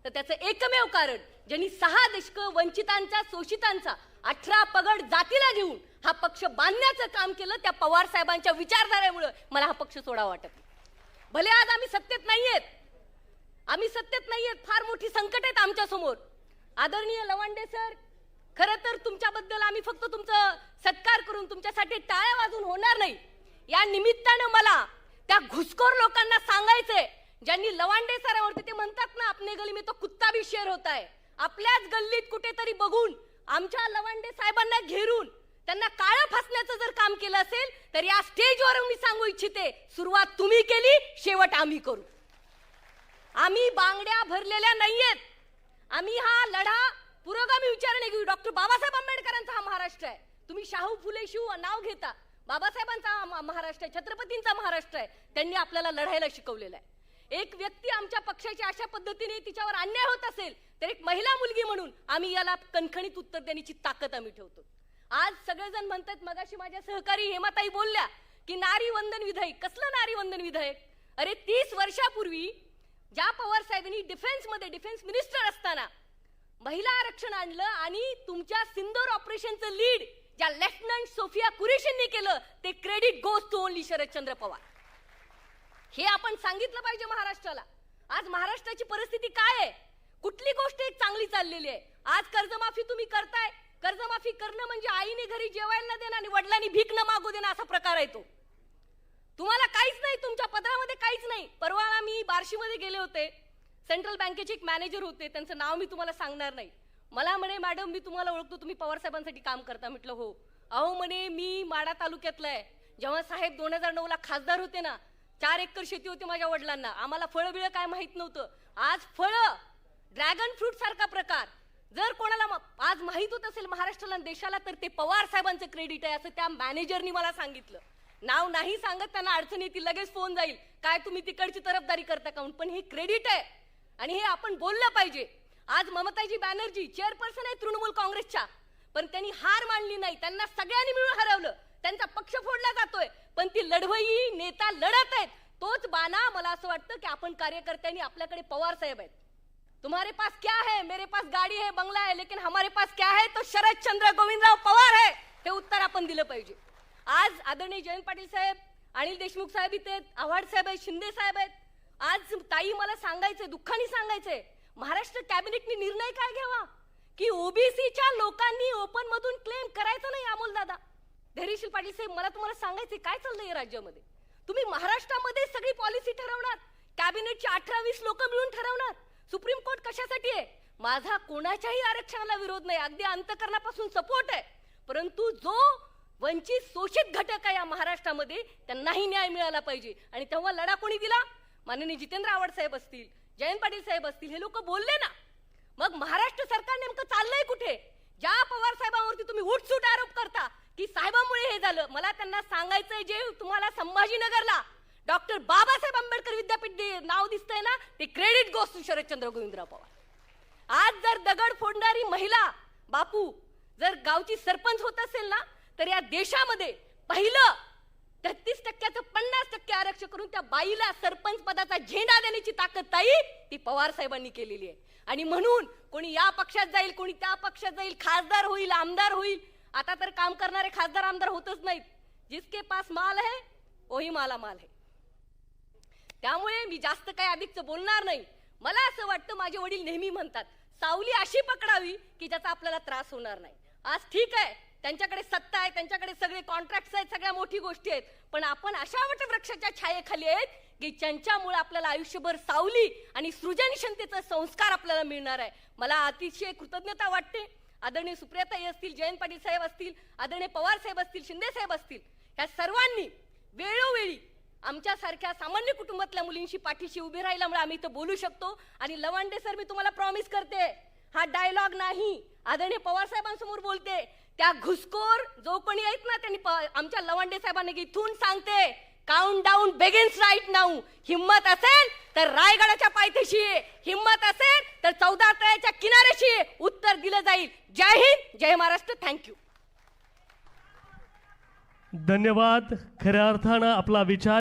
तर त्याचं एकमेव कारण, ज्यांनी 6 दशक वंचितांचा, शोषितांचा 18 पगड जातीला घेऊन हा पक्ष बांधण्याचं काम केलं, त्या पवार साहेबांच्या विचारधारेमुळे मला हा पक्ष सोडावा वाटत नाही. भले आज आम्ही सत्तेत नाहीयेत, फार मोठी संकट आहेत आमच्या समोर. आदरणीय लवांडे सर, खरं तर तुमच्याबद्दल आम्ही फक्त तुमचं सत्कार करून तुमच्यासाठी टाळ्या वाजून होणार नाही. या निमित्तानं मला त्या घुसखोर लोकांना सांगायचंय, ज्यांनी लवांडे सरांवरती, ते म्हणतात ना, अपने गली में तो कुत्ता भी शेर होता है, आपल्याच गल्लीत कुठेतरी बघून आमच्या लवांडे साहेबांना घेरून त्यांना काळं फासण्याचं जर काम केलं असेल तर या स्टेजवर मी सांगू इच्छिते, सुरुवात तुम्ही केली, शेवट आम्ही करू. आम्ही बांगड्या भरलेल्या नाहीयेत. आम्ही हा लढा पुरोगामी विचाराने घेऊ. डॉक्टर बाबासाहेब आंबेडकरांचा हा महाराष्ट्र आहे. तुम्ही शाहू फुले शिव नाव घेता, बाबासाहेबांचा महाराष्ट्र आहे, छत्रपतींचा महाराष्ट्र आहे. त्यांनी आपल्याला लढायला शिकवलेलं आहे. एक व्यक्ती आमच्या पक्षाची अशा पद्धतीने तिच्यावर अन्याय होत असेल तर एक महिला मुलगी म्हणून आम्ही याला कणखणीत उत्तर देण्याची ताकद आम्ही ठेवतो. आज सगळेजण म्हणतात, मगाशी माझ्या सहकारी हेमाताई बोलल्या की नारी वंदन विधेयक. कसलं नारी वंदन विधेयक? अरे 30 वर्षापूर्वी ज्या पवार साहेबांनी डिफेन्स मिनिस्टर असताना महिला आरक्षण आणलं आणि तुमच्या सिंदूर ऑपरेशनचं लीड ज्या लेफ्टनंट सोफिया कुरेशींनी केलं, ते credit goes to only Sharadchandra Pawar. हे आपण सांगितलं पाहिजे महाराष्ट्राला. आज महाराष्ट्राची परिस्थिती काय आहे? कुठली गोष्ट एक चांगली चाललेली आहे? आज कर्जमाफी तुम्ही करताय. कर्जमाफी करणं म्हणजे आईने घरी जेवायला न देणं आणि वडिलांनी भीक न मागू देणं असा प्रकार आहे तो. तुम्हाला काहीच नाही, तुमच्या पदरामध्ये काहीच नाही. परवा मी बार्शीमध्ये गेले होते. सेंट्रल बँकेचे एक मॅनेजर होते, त्यांचं नाव मी तुम्हाला सांगणार नाही. मला म्हणे, मॅडम मी तुम्हाला ओळखतो, तुम्ही पवार साहेबांसाठी काम करता. म्हटलं हो. अहो म्हणे, मी माडा तालुक्यातला आहे. जेव्हा साहेब 2009ला खासदार होते ना, 4 एकर शेती होती माझ्या वडिलांना. आम्हाला फळं बिळं काय माहित नव्हतं. आज फळं, ड्रॅगन फ्रूट सारखा प्रकार जर कोणाला आज माहित होत असेल महाराष्ट्राला आणि देशाला, तर ते पवार साहेबांचं क्रेडिट आहे, असं त्या मॅनेजरनी मला सांगितलं. नाव नाही सांगत, त्यांना अडचण येतील, लगेच फोन जाईल, काय तुम्ही तिकडची तरफदारी करता का? पण हे क्रेडिट आहे आणि हे आपण बोललं पाहिजे. आज ममताजी बॅनर्जी चेअरपर्सन आहे तृणमूल काँग्रेसच्या, पण त्यांनी हार मानली नाही. त्यांना सगळ्यांनी मिळून हरवलं, त्यांचा पक्ष फोडला जातोय, पण ती लढवई नेता लढत आहेत. तोच बाणा मला असं वाटतं की आपण कार्यकर्त्यांनी, आपल्याकडे पवार साहेब आहेत. तुम्हारे पास क्या है? मेरे पास गाड़ी है, बंगला है, लेकिन हमारे पास क्या है? तो शरद चंद्र गोविंदराव पवार है. हे उत्तर आपण दिलं पाहिजे. आज आदरणीय जयंत पाटील साहेब, अनिल देशमुख साहेब इथे, आव्हाड साहेब आहेत, शिंदे साहेब आहेत. आज ताई मला सांगायचंय, दुःखाने सांगायचंय, महाराष्ट्र कॅबिनेटने निर्णय काय घ्यावा की ओबीसीच्या लोकांनी ओपन मधून क्लेम करायचं नाही. अमोल दादा, धैर्यशील पाटील साहेब, मला तुम्हाला सांगायचंय काय चाललंय राज्यामध्ये. तुम्ही महाराष्ट्रामध्ये सगळी पॉलिसी ठरवणार, कॅबिनेटचे 18-20 लोक मिळून ठरवणार. सुप्रीम कोर्ट कशासाठी आहे? माझा कोणाच्याही आरक्षणाला विरोध नाही, अगदी अंतकरणापासून सपोर्ट आहे. परंतु जो वंचित शोषित घटक आहे या महाराष्ट्रामध्ये, त्यांनाही न्याय मिळाला पाहिजे. आणि तेव्हा लढा कोणी दिला? माननीय जितेंद्र आव्हाड साहेब असतील, जयंत पाटील साहेब असतील, हे लोक बोलले ना. मग महाराष्ट्र सरकार नेमकं चाललंय कुठे? ज्या पवार साहेबांवरती तुम्ही उठसूट आरोप करता की साहेबांमुळे हे झालं, मला त्यांना सांगायचंय, जे तुम्हाला संभाजीनगरला डॉक्टर बाबासाहेब आंबेडकर विद्यापीठ नाव दिसतंय ना, ते credit goes to Sharadchandra Govindrao Pawar. आज जर दगड फोडणारी महिला बापू जर गावची सरपंच होत असेल ना, तर या देशामध्ये पहिलं 33% 50% आरक्षण करून त्या बाईला सरपंच पदाचा झेंडा देण्याची ताकद ताई ती पवार साहेबांनी केलेली आहे. आणि म्हणून कोणी या पक्षात जाईल, कोणी त्या पक्षात जाईल, खासदार होईल, आमदार होईल. आता तर काम करणारे खासदार आमदार होतच नाहीत. जिसके पास माल है वही माला माल है. त्यामुळे मी जास्त काही अधिकच बोलणार नाही. मला असं वाटतं, माझे वडील नेहमी म्हणतात, सावली अशी पकडावी की ज्याचा आपल्याला त्रास होणार नाही. आज ठीक आहे, त्यांच्याकडे सत्ता आहे, त्यांच्याकडे सगळे कॉन्ट्रॅक्ट्स आहेत, सगळ्या मोठी गोष्टी आहेत, पण आपण अशा वटवृक्षाच्या छायेखाली आहेत की ज्यांच्यामुळे आपल्याला आयुष्यभर सावली आणि सृजनशीलतेचा संस्कार आपल्याला मिळणार आहे. मला अतिशय कृतज्ञता वाटते. आदरणीय सुप्रियाताई असतील, जयंत पाटील साहेब असतील, आदरणीय पवार साहेब असतील, शिंदे साहेब असतील, ह्या सर्वांनी वेळोवेळी आमच्यासारख्या सामान्य कुटुंबातल्या मुलींशी पाठीशी उभे राहिल्यामुळे आम्ही इथं बोलू शकतो. आणि लवांडे सर, मी तुम्हाला प्रॉमिस करते, हा डायलॉग नाही, आदरणीय पवार साहेबांसमोर बोलते. त्या घुसखोर जो कोणी आहेत ना, त्यांनी आमच्या लवांडे साहेबांना इथून सांगते, countdown begins right now. हिम्मत असेल तर रायगडाच्या पायथ्याशी आहे, हिम्मत असेल तर 14 तळ्याच्या किनाऱ्याशी आहे. उत्तर दिलं जाईल. जय हिंद, जय महाराष्ट्र. थँक्यू. धन्यवाद. खऱ्या अर्थानं आपला विचार